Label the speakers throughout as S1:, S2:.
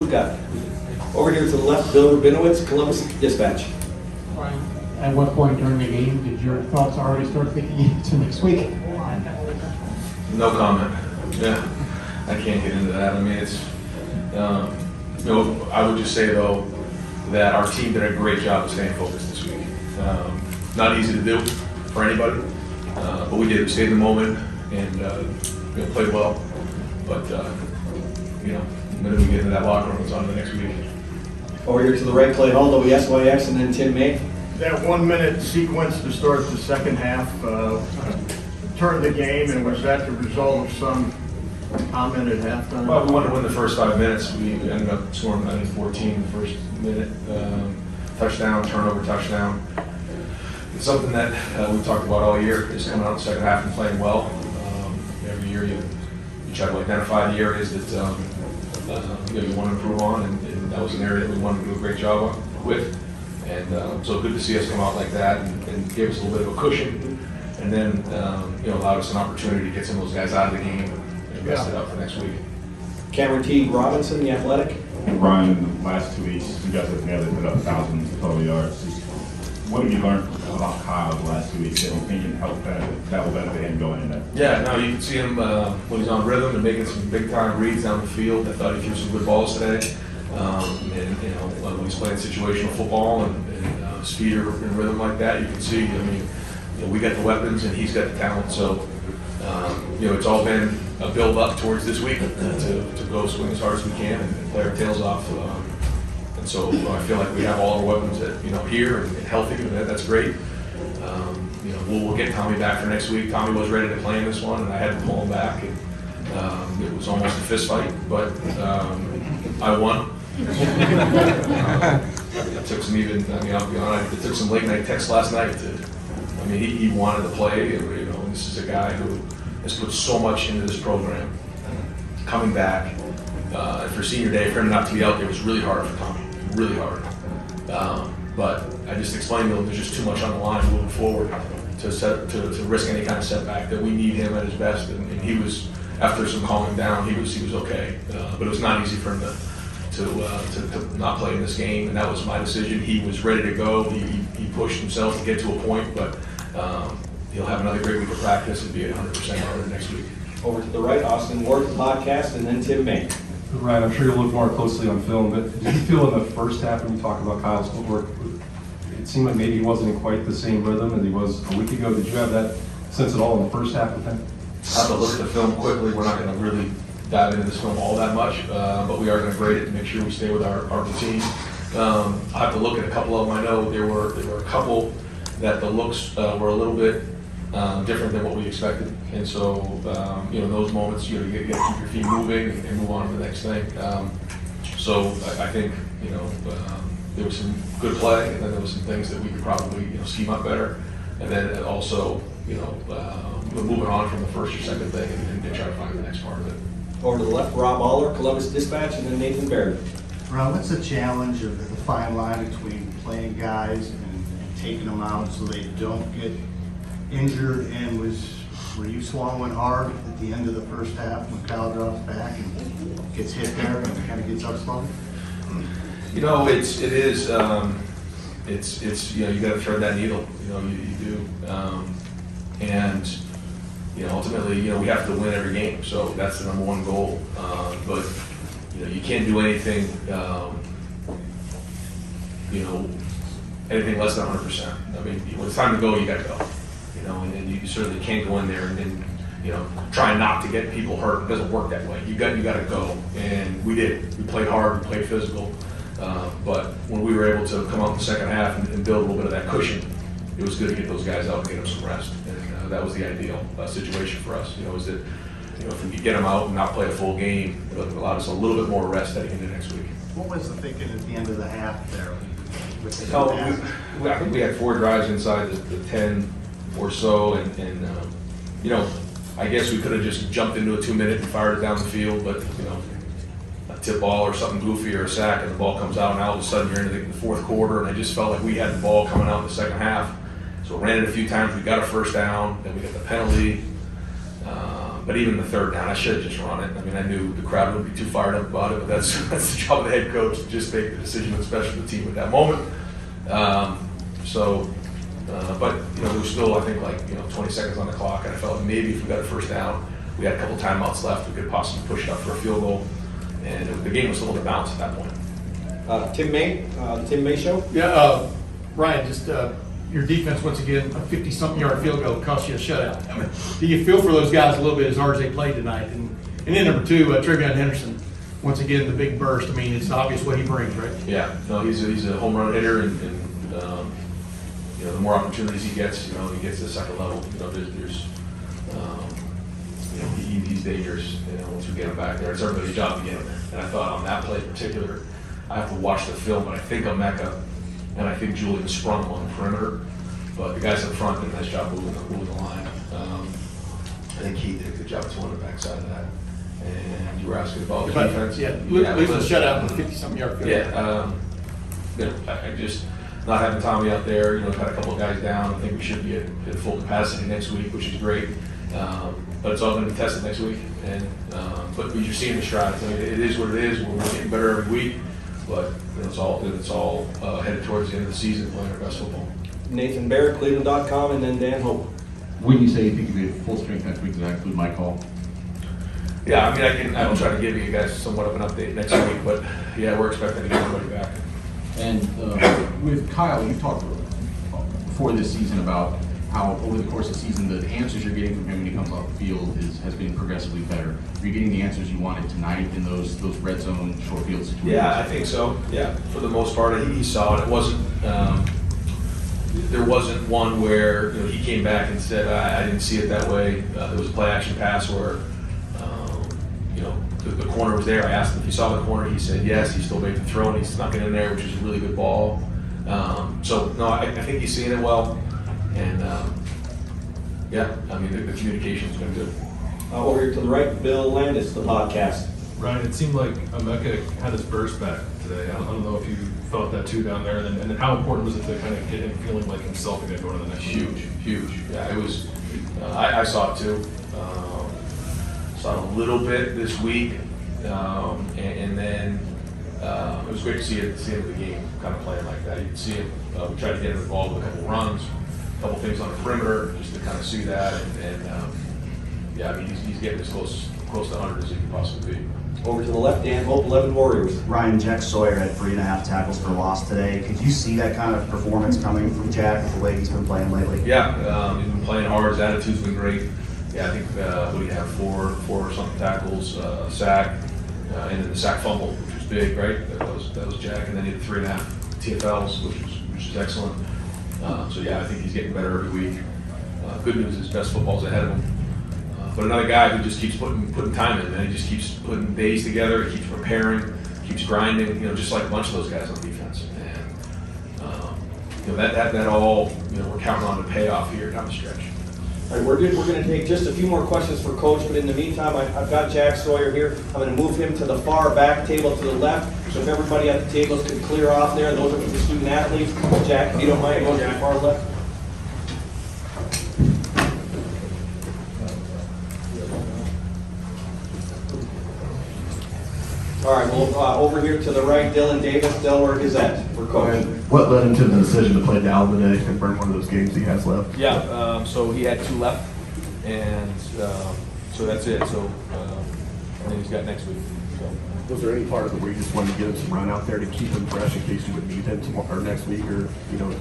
S1: Got over here to the left, Bill Rabinowitz, Columbus Dispatch.
S2: At what point during the game did your thoughts already start thinking to next week?
S3: No comment. Yeah, I can't get into that. I mean, it's, I would just say though that our team did a great job of staying focused this week. Not easy to do for anybody, but we did. We stayed in the moment and played well. But the minute we get into that locker room, it's on to the next week.
S1: Over here to the right, Clay Hall, WSYX, and then Tim May.
S4: That 1 minute sequence to start the second half turned the game, and was that the result of some comment at halftime?
S3: Well, we wanted to win the first 5 minutes. We ended up scoring 14 the first minute. Touchdown, turnover, touchdown. It's something that we've talked about all year, is coming out in the second half and playing well. Every year you try to identify the areas that you want to improve on, and that was an area that we wanted to do a great job with. And so good to see us come out like that and give us a little bit of a cushion, and then allowed us an opportunity to get some of those guys out of the game and rest it up for next week.
S1: Cameron T. Robinson, The Athletic.
S5: Brian, in the last 2 weeks, you guys have nearly put up thousands of total yards. What have you learned about Kyle the last 2 weeks that you think can help that will benefit him going in there?
S3: Yeah, no, you can see him when he's on rhythm and making some big time reads down the field. I thought he threw some good balls today. When he's playing situational football and speed and rhythm like that, you can see. I mean, we got the weapons and he's got the talent. So, it's all been a build up towards this week to go swing as hard as we can and play our tails off. And so I feel like we have all our weapons here and healthy, and that's great. We'll get Tommy back for next week. Tommy was ready to play in this one, and I had to pull him back. And it was almost a fist fight, but I won. It took some I'll be honest, it took some late night texts last night. He wanted to play. And this is a guy who has put so much into this program. Coming back for senior day, for him not to be out there was really hard for Tommy, really hard. But I just explained to him there's just too much on the line moving forward to risk any kind of setback, that we need him at his best. And he was, after some calming down, he was okay. But it was not easy for him to not play in this game, and that was my decision. He was ready to go. He pushed himself to get to a point, but he'll have another great week of practice and be at 100% harder next week.
S1: Over to the right, Austin Ward, the podcast, and then Tim May.
S6: Ryan, I'm sure you'll look more closely on film, but did you feel in the first half when you talk about Kyle's footwork, it seemed like maybe he wasn't in quite the same rhythm as he was a week ago? Did you have that sense at all in the first half of him?
S3: I have to look at the film quickly. We're not going to really dive into this film all that much, but we are going to grade it and make sure we stay with our routine. I have to look at a couple of them. I know there were a couple that the looks were a little bit different than what we expected, and so in those moments you got to keep your feet moving and move on to the next thing. So I think there was some good play, and then there was some things that we could probably scheme up better, and then also moving on from the first or second thing and try to find the next part of it.
S1: Over to the left, Rob Aller, Columbus Dispatch, and then Nathan Barrett.
S7: Ron, what's the challenge of the fine line between playing guys and taking them out so they don't get injured? And were you swallowing hard at the end of the first half when Kyle drops back and gets hit there and kind of gets upslung?
S3: It is. You got to thread that needle. You do. And ultimately, we have to win every game. So that's the number one goal. But you can't do anything. Anything less than 100%. When it's time to go, you got to go. And you certainly can't go in there and try not to get people hurt. It doesn't work that way. You got to go, and we did. We played hard. We played physical. But when we were able to come out in the second half and build a little bit of that cushion, it was good to get those guys out and get them some rest. And that was the ideal situation for us. Is that if we could get them out and not play a full game, it allowed us a little bit more rest heading into next week.
S7: What was the thinking at the end of the half there?
S3: I think we had 4 drives inside the 10 or so, and I guess we could have just jumped into a 2-minute and fired it down the field, but a tip ball or something goofy or a sack and the ball comes out, and all of a sudden you're into the fourth quarter, and I just felt like we had the ball coming out in the second half. So ran it a few times, we got a first down, then we got the penalty. But even the third down, I should have just run it. I mean, I knew the crowd would be too fired up about it, but that's the job of the head coach to just make the decision, especially the team at that moment. But there was still, I think, 20 seconds on the clock, and I felt like maybe if we got a first down, we had a couple timeouts left, we could possibly push it up for a field goal, and the game was still in the balance at that point.
S1: Tim May, the Tim May Show.
S8: Yeah, Ryan, just your defense, once again, a 50-something yard field goal cost you a shutout. I mean, do you feel for those guys a little bit as hard as they played tonight? And then number two, Trevion Henderson, once again, the big burst. I mean, it's obvious what he brings, right?
S3: Yeah, no, he's a home run hitter, and the more opportunities he gets to the second level. He's dangerous. Once we get him back there, it's everybody's job to get him there. And I thought on that play in particular, I have to watch the film, but I think Emeka and I think Julian sprung him on the perimeter. But the guys up front did a nice job moving the line. I think he did a good job too on the backside of that. And you were asking about the defense.
S8: Yeah, losing the shutout with a 50-something yard field goal.
S3: Yeah, I just not having Tommy out there. Got a couple of guys down. I think we should be at full capacity next week, which is great. But it's all going to be tested next week. And but you're seeing the strides. I mean, it is what it is. We're getting better every week. But it's all headed towards the end of the season, playing our best football.
S1: Nathan Barrett, Cleveland.com, and then Dan Hope.
S5: When you say you think you'll be at full strength next week, does that include my call?
S3: Yeah, I mean, I will try to give you guys somewhat of an update next week, but yeah, we're expecting to get everybody back.
S5: And with Kyle, you talked before this season about how over the course of the season, the answers you're getting from him when he comes off the field has been progressively better. Are you getting the answers you wanted tonight in those red zone short field situations?
S3: Yeah, I think so. Yeah, for the most part, he saw it. It wasn't. There wasn't one where he came back and said, "I didn't see it that way." There was a play action pass where the corner was there. I asked him if he saw the corner. He said yes. He still made the throw and he snuck it in there, which is a really good ball. So no, I think he's seeing it well, and yeah, I mean the communication's been good.
S1: Over here to the right, Bill Landis, the podcast.
S9: Ryan, it seemed like Emeka had his burst back today. I don't know if you felt that too down there, and then how important was it to kind of get him feeling like himself again going to the next
S3: Huge. Yeah, it was. I saw it too. Saw it a little bit this week, and then it was great to see it at the game, kind of playing like that. You can see it. We tried to get him involved with a couple runs, a couple things on the perimeter, just to kind of see that. And yeah, I mean he's getting as close to 100 as he can possibly be.
S1: Over to the left, Dan Hope, 11 Warriors.
S10: Ryan, Jack Sawyer had 3.5 tackles for loss today. Could you see that kind of performance coming from Jack with the way he's been playing lately?
S3: Yeah, he's been playing hard. His attitude's been great. Yeah, I think what do you have, four or something tackles, sack, and then the sack fumble, which was big, right? That was Jack, and then he had 3.5 TFLs, which is excellent. So yeah, I think he's getting better every week. Good news is best football's ahead of him. But another guy who just keeps putting time in, man. He just keeps putting days together. He keeps preparing, keeps grinding. Just like a bunch of those guys on defense. And that all we're counting on to pay off here down the stretch.
S1: All right, we're good. We're going to take just a few more questions for Coach, but in the meantime, I've got Jack Sawyer here. I'm going to move him to the far back table to the left. So if everybody at the tables could clear off there, those are for the student athletes. Jack, if you don't mind going to the far left. All right, well, over here to the right, Dylan Davis, Delaware Gazette for Coach.
S11: What led him to the decision to play Dow today to confirm one of those games he has left?
S3: Yeah, so he had 2 left, and so that's it. So and then he's got next week. So.
S11: Was there any part of it where you just wanted to get him some run out there to keep him fresh in case you would need him tomorrow or next week or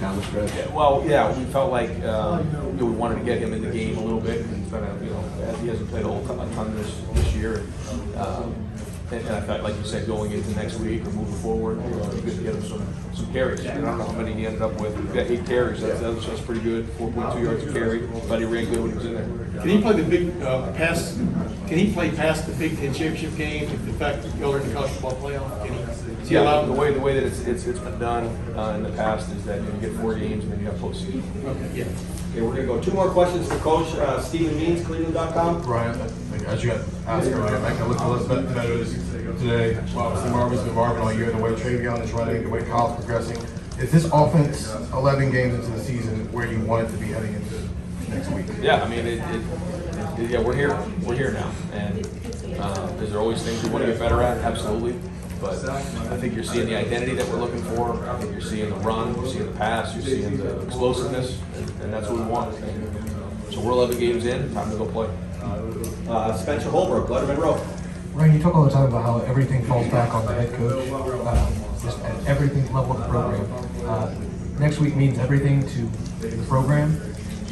S11: down the stretch?
S3: Yeah, well, yeah, we felt like we wanted to get him in the game a little bit, and kind of as he hasn't played a ton this year. And I felt like you said, going into next week or moving forward, you could get him some carries. I don't know how many he ended up with. He got 8 carries. That's pretty good. 4.2 yards a carry. But he ran good when he was in there.
S8: Can he play the big pass? Can he play past the Big Ten championship game? If in fact y'all are in the college football playoff, can he? Is he allowed?
S3: The way that it's been done in the past is that you get 4 games and then you have postseason.
S8: Okay, yeah.
S1: Okay, we're going to go 2 more questions for Coach. Stephen Means, Cleveland.com.
S12: Ryan, as you got asked earlier, I looked a little bit better today. Obviously, Marvin's been Marvin all year. The way Trevion is running, the way Kyle's progressing. Is this offense 11 games into the season where you want it to be heading into next week?
S3: Yeah, I mean, yeah, we're here now, and is there always things we want to get better at? Absolutely. But I think you're seeing the identity that we're looking for. I think you're seeing the run, you're seeing the pass, you're seeing the explosiveness, and that's what we want. And so we're 11 games in, time to go play.
S1: Spencer Holbrook, Letterman Row.
S13: Ryan, you talk all the time about how everything falls back on the head coach, just at everything level of the program. Next week means everything to the program.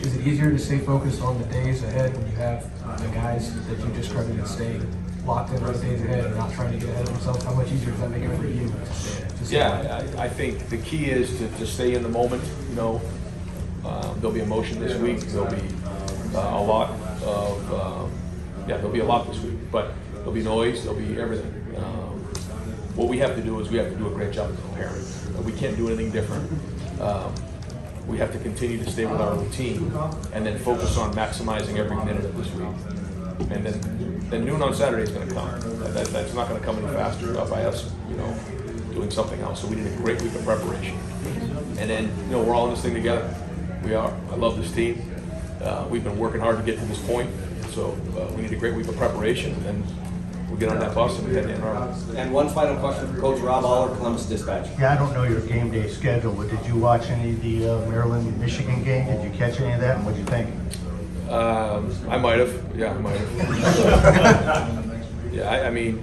S13: Is it easier to stay focused on the days ahead when you have the guys that you just credited staying locked in on the days ahead and not trying to get ahead of themselves? How much easier does that make it for you to stay?
S3: Yeah, I think the key is to stay in the moment. You know, there'll be emotion this week. There'll be a lot of there'll be a lot this week, but there'll be noise. There'll be everything. What we have to do is we have to do a great job of preparing. We can't do anything different. We have to continue to stay with our routine and then focus on maximizing every minute of this week. And then noon on Saturday is going to come. That's not going to come any faster by us, doing something else. So we need a great week of preparation. And then, we're all in this thing together. We are. I love this team. We've been working hard to get to this point. So we need a great week of preparation, and we'll get on that bus and we head to Ann Arbor.
S1: And one final question for Coach Rob Aller, Columbus Dispatch.
S7: Yeah, I don't know your game day schedule, but did you watch any of the Maryland-Michigan game? Did you catch any of that, and what'd you think?
S3: I might have. Yeah, I might have. Yeah, I mean,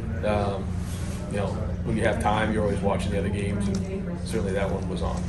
S3: when you have time, you're always watching the other games, and certainly that one was on.